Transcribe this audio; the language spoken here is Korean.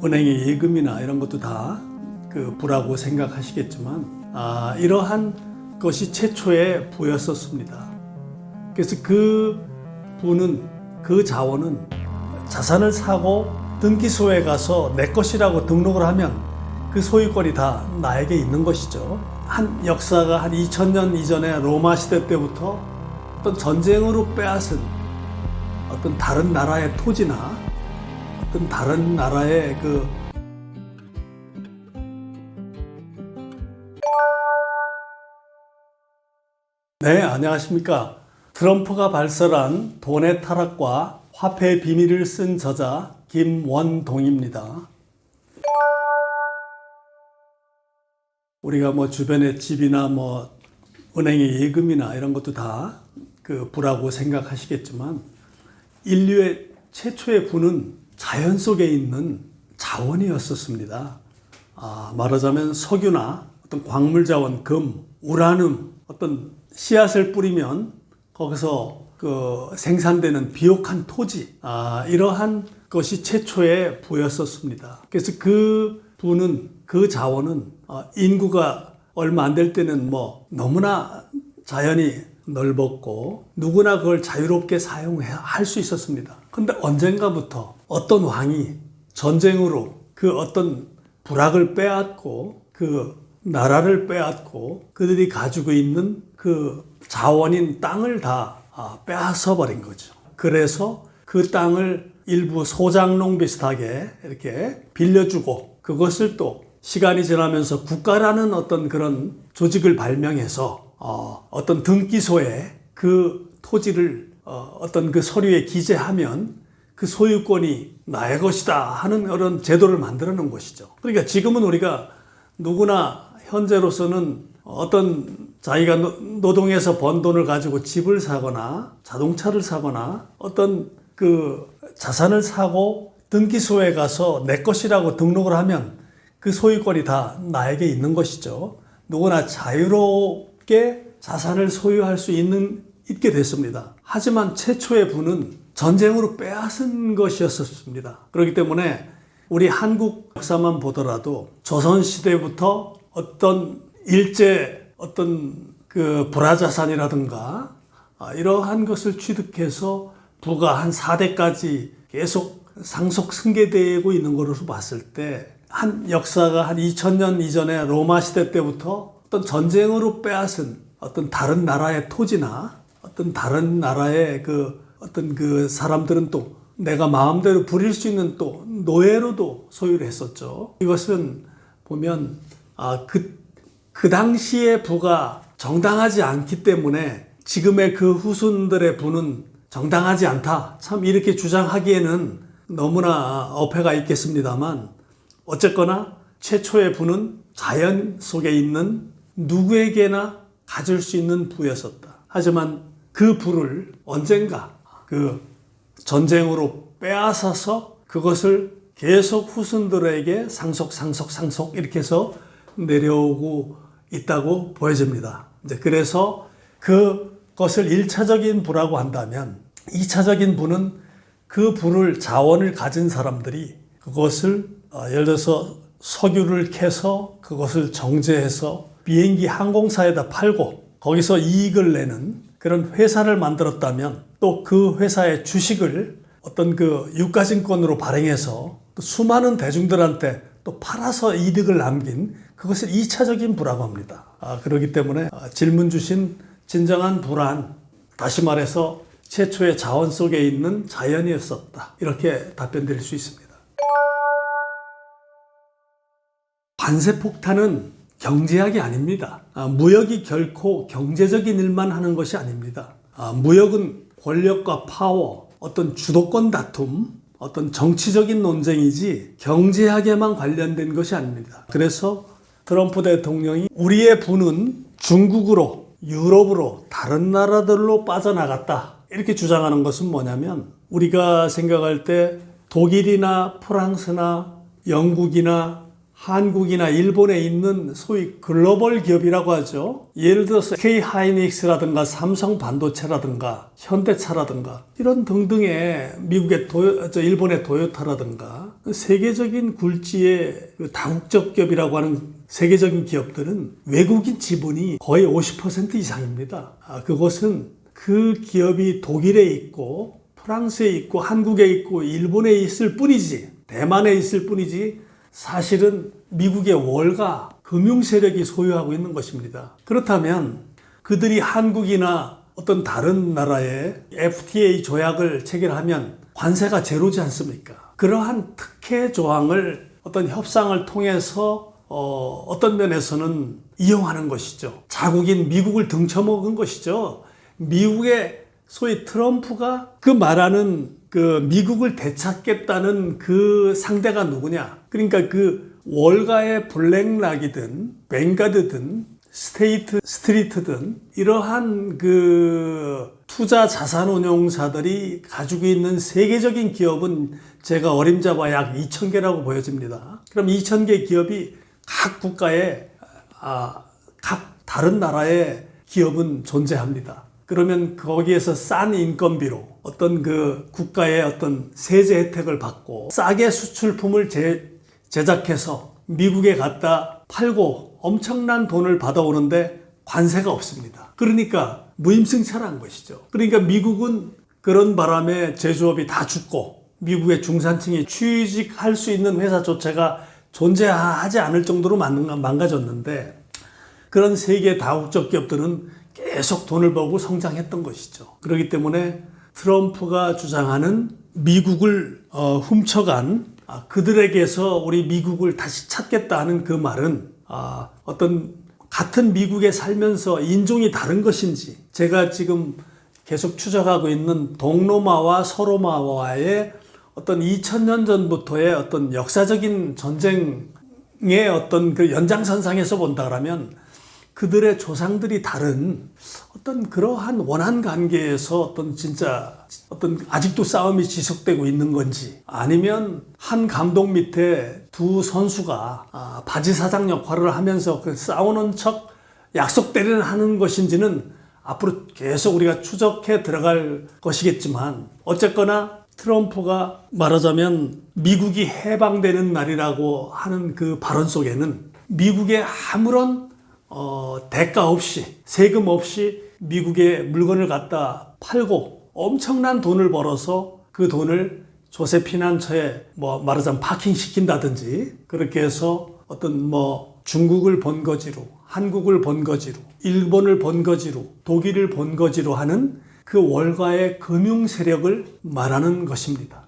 은행의 예금이나 이런 것도 다 그 부라고 생각하시겠지만 이러한 것이 최초의 부였었습니다. 그래서 그 부는, 그 자원은 자산을 사고 등기소에 가서 내 것이라고 등록을 하면 그 소유권이 다 나에게 있는 것이죠. 한 역사가 한 2000년 이전에 로마 시대 때부터 어떤 전쟁으로 빼앗은 어떤 다른 나라의 토지나 어떤 다른 나라의 네, 안녕하십니까. 트럼프가 발설한 돈의 타락과 화폐의 비밀을 쓴 저자 김원동입니다. 우리가 주변에 집이나 은행의 예금이나 이런 것도 다 그 부라고 생각하시겠지만 인류의 최초의 부는 자연 속에 있는 자원이었었습니다. 말하자면 석유나 어떤 광물 자원, 금, 우라늄, 어떤 씨앗을 뿌리면 거기서 생산되는 비옥한 토지, 이러한 것이 최초의 부였었습니다. 그래서 그 부는, 그 자원은 인구가 얼마 안 될 때는 너무나 자연이 넓었고 누구나 그걸 자유롭게 사용할 수 있었습니다. 그런데 언젠가부터 어떤 왕이 전쟁으로 그 어떤 부락을 빼앗고 그 나라를 빼앗고 그들이 가지고 있는 그 자원인 땅을 다 빼앗아 버린 거죠. 그래서 그 땅을 일부 소장농 비슷하게 이렇게 빌려주고 그것을 또 시간이 지나면서 국가라는 어떤 그런 조직을 발명해서 어떤 등기소에 그 토지를 어떤 그 서류에 기재하면 그 소유권이 나의 것이다 하는 그런 제도를 만들어 놓은 것이죠. 그러니까 지금은 우리가 누구나 현재로서는 어떤 자기가 노동해서 번 돈을 가지고 집을 사거나 자동차를 사거나 어떤 그 자산을 사고 등기소에 가서 내 것이라고 등록을 하면 그 소유권이 다 나에게 있는 것이죠. 누구나 자유롭게 자산을 소유할 수 있게 됐습니다. 하지만 최초의 부는 전쟁으로 빼앗은 것이었습니다. 그렇기 때문에 우리 한국 역사만 보더라도 조선시대부터 어떤 일제 어떤 그 불화자산이라든가 이러한 것을 취득해서 부가 한 4대까지 계속 상속 승계되고 있는 것으로 봤을 때 한 역사가 한 2000년 이전에 로마 시대 때부터 어떤 전쟁으로 빼앗은 어떤 다른 나라의 토지나 어떤 다른 나라의 어떤 그 사람들은 또 내가 마음대로 부릴 수 있는 또 노예로도 소유를 했었죠. 이것은 보면 그 당시의 부가 정당하지 않기 때문에 지금의 그 후손들의 부는 정당하지 않다. 참 이렇게 주장하기에는 너무나 어폐가 있겠습니다만 어쨌거나 최초의 부는 자연 속에 있는 누구에게나 가질 수 있는 부였었다. 하지만 그 부를 언젠가 그 전쟁으로 빼앗아서 그것을 계속 후손들에게 상속 이렇게 해서 내려오고 있다고 보여집니다. 그래서 그것을 1차적인 부라고 한다면 2차적인 부는 그 부를 자원을 가진 사람들이 그것을 예를 들어서 석유를 캐서 그것을 정제해서 비행기 항공사에다 팔고 거기서 이익을 내는 그런 회사를 만들었다면 또 그 회사의 주식을 어떤 그 유가증권으로 발행해서 또 수많은 대중들한테 또 팔아서 이득을 남긴 그것을 2차적인 부라고 합니다. 그렇기 때문에 질문 주신 진정한 부란 다시 말해서 최초의 자원 속에 있는 자연이었었다. 이렇게 답변 드릴 수 있습니다. 관세 폭탄은 경제학이 아닙니다. 무역이 결코 경제적인 일만 하는 것이 아닙니다. 무역은 권력과 파워, 어떤 주도권 다툼, 어떤 정치적인 논쟁이지 경제학에만 관련된 것이 아닙니다. 그래서 트럼프 대통령이 우리의 부는 중국으로, 유럽으로, 다른 나라들로 빠져나갔다. 이렇게 주장하는 것은 뭐냐면 우리가 생각할 때 독일이나 프랑스나 영국이나 한국이나 일본에 있는 소위 글로벌 기업이라고 하죠. 예를 들어서 K-하이닉스라든가 삼성반도체라든가 현대차라든가 이런 등등의 미국의 일본의 도요타라든가 세계적인 굴지의 다국적 기업이라고 하는 세계적인 기업들은 외국인 지분이 거의 50% 이상입니다. 그것은 그 기업이 독일에 있고 프랑스에 있고 한국에 있고 일본에 있을 뿐이지, 대만에 있을 뿐이지 사실은 미국의 월가 금융 세력이 소유하고 있는 것입니다. 그렇다면 그들이 한국이나 어떤 다른 나라에 FTA 조약을 체결하면 관세가 제로지 않습니까? 그러한 특혜 조항을 어떤 협상을 통해서 어떤 면에서는 이용하는 것이죠. 자국인 미국을 등쳐먹은 것이죠. 미국의 소위 트럼프가 그 말하는 그 미국을 되찾겠다는 그 상대가 누구냐? 그러니까 그 월가의 블랙락이든 뱅가드든 스트리트든 이러한 그 투자 자산운용사들이 가지고 있는 세계적인 기업은 제가 어림잡아 약 2,000개라고 보여집니다. 그럼 2,000개 기업이 각 국가에 각 다른 나라의 기업은 존재합니다. 그러면 거기에서 싼 인건비로 어떤 그 국가의 어떤 세제 혜택을 받고 싸게 수출품을 제작해서 미국에 갖다 팔고 엄청난 돈을 받아오는데 관세가 없습니다. 그러니까 무임승차한 것이죠. 그러니까 미국은 그런 바람에 제조업이 다 죽고 미국의 중산층이 취직할 수 있는 회사조차가 존재하지 않을 정도로 망가졌는데 그런 세계 다국적 기업들은 계속 돈을 벌고 성장했던 것이죠. 그렇기 때문에 트럼프가 주장하는 미국을 훔쳐간 그들에게서 우리 미국을 다시 찾겠다 하는 그 말은 어떤 같은 미국에 살면서 인종이 다른 것인지 제가 지금 계속 추적하고 있는 동로마와 서로마와의 어떤 2000년 전부터의 어떤 역사적인 전쟁의 어떤 그 연장선상에서 본다 그러면 그들의 조상들이 다른 어떤 그러한 원한 관계에서 어떤 진짜 어떤 아직도 싸움이 지속되고 있는 건지 아니면 한 감독 밑에 두 선수가 바지 사장 역할을 하면서 그 싸우는 척 약속대리를 하는 것인지는 앞으로 계속 우리가 추적해 들어갈 것이겠지만 어쨌거나 트럼프가 말하자면 미국이 해방되는 날이라고 하는 그 발언 속에는 미국의 아무런 대가 없이 세금 없이 미국의 물건을 갖다 팔고 엄청난 돈을 벌어서 그 돈을 조세 피난처에 말하자면 파킹 시킨다든지 그렇게 해서 어떤 중국을 번거지로 한국을 번거지로 일본을 번거지로 독일을 번거지로 하는 그 월가의 금융 세력을 말하는 것입니다.